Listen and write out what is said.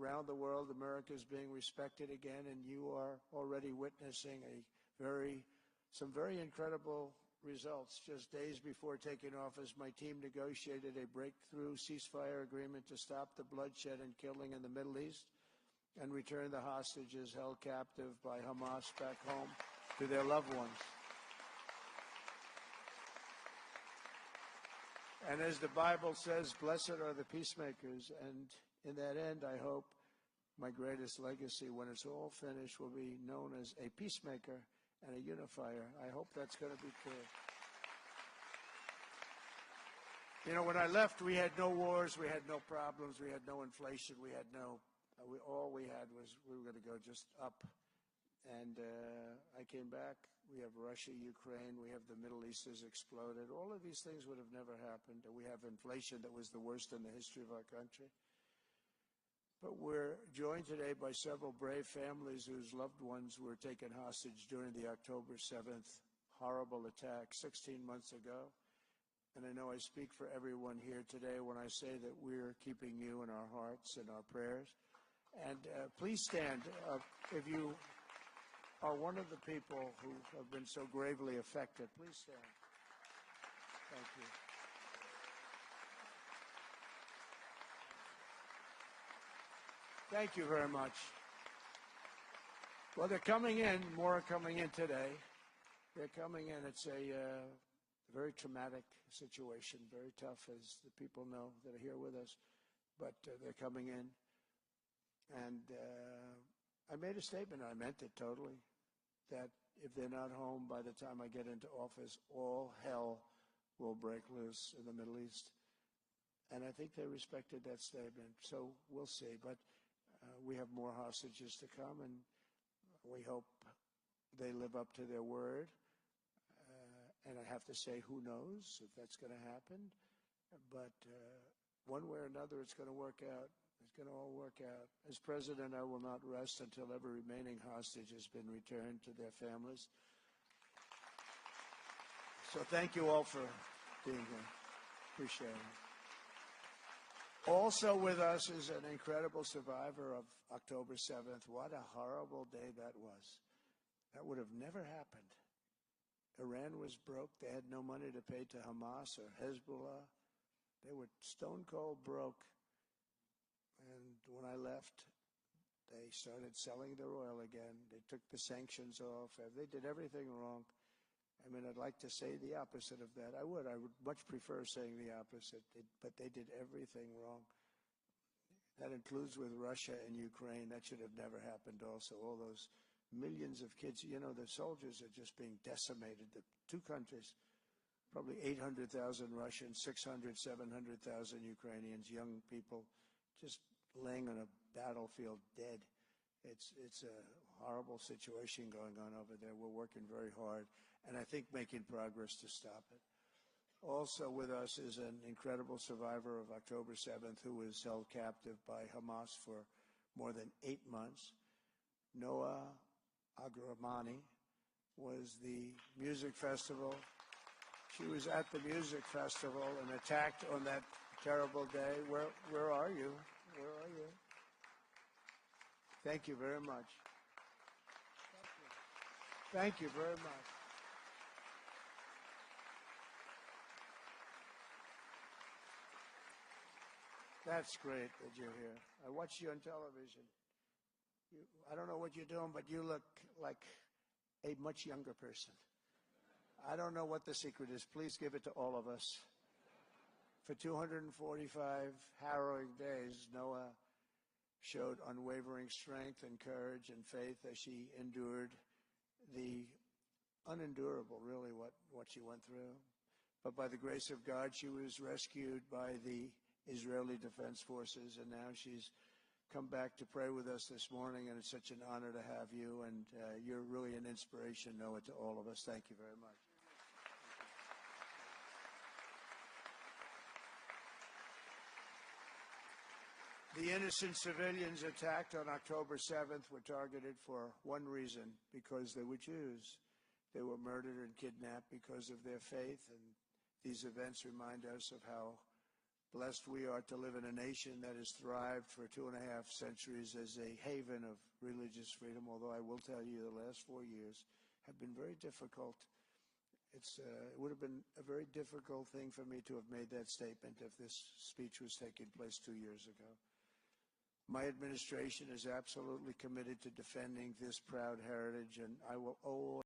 around the world, America is being respected again, and you are already witnessing some very incredible results. Just days before taking office, my team negotiated a breakthrough ceasefire agreement to stop the bloodshed and killing in the Middle East and return the hostages held captive by Hamas back home to their loved ones. And as the Bible says, blessed are the peacemakers. And in that end, I hope my greatest legacy, when it's all finished, will be known as a peacemaker and a unifier. I hope that's going to be true. You know, when I left, we had no wars, we had no problems, we had no inflation, all we had was we were going to go just up. And I came back. We have Russia, Ukraine. We have the Middle East has exploded. All of these things would have never happened. We have inflation that was the worst in the history of our country. But we're joined today by several brave families whose loved ones were taken hostage during the October 7th horrible attack 16 months ago. And I know I speak for everyone here today when I say that we're keeping you in our hearts and our prayers. And please stand if you are one of the people who have been so gravely affected. Please stand. Thank you. Thank you very much. Well, they're coming in. More are coming in today. They're coming in. It's a very traumatic situation, very tough, as the people know that are here with us. But they're coming in. And I made a statement. I meant it totally. That if they're not home by the time I get into office, all hell will break loose in the Middle East. And I think they respected that statement. So we'll see. But we have more hostages to come, and we hope they live up to their word. And I have to say, who knows if that's going to happen. But one way or another, it's going to work out. It's going to all work out. As president, I will not rest until every remaining hostage has been returned to their families. So thank you all for being here. Appreciate it. Also with us is an incredible survivor of October 7th. What a horrible day that was. That would have never happened. Iran was broke. They had no money to pay to Hamas or Hezbollah. They were stone cold broke. And when I left, they started selling their oil again. They took the sanctions off. They did everything wrong. I mean, I'd like to say the opposite of that. I would much prefer saying the opposite. But they did everything wrong. That includes with Russia and Ukraine. That should have never happened also. All those millions of kids. You know, the soldiers are just being decimated. The two countries, probably 800,000 Russians, 600, 700,000 Ukrainians, young people, just laying on a battlefield dead. It's a horrible situation going on over there. We're working very hard, and I think making progress to stop it. Also with us is an incredible survivor of October 7th who was held captive by Hamas for more than 8 months. Noah Agramani was the music festival. She was at the music festival and attacked on that terrible day. Where are you? Where are you? Thank you very much. Thank you very much. That's great that you're here. I watch you on television. I don't know what you're doing, but you look like a much younger person. I don't know what the secret is. Please give it to all of us. For 245 harrowing days, Noah showed unwavering strength and courage and faith as she endured the unendurable, really, what she went through. But by the grace of God, she was rescued by the Israeli Defense Forces, and now she's come back to pray with us this morning, and it's such an honor to have you, and you're really an inspiration, Noah, to all of us. Thank you very much. The innocent civilians attacked on October 7th were targeted for one reason, because they were Jews. They were murdered and kidnapped because of their faith, and these events remind us of how Blessed we are to live in a nation that has thrived for 2.5 centuries as a haven of religious freedom, although I will tell you the last 4 years have been very difficult. It would have been a very difficult thing for me to have made that statement if this speech was taking place 2 years ago. My administration is absolutely committed to defending this proud heritage, and I will always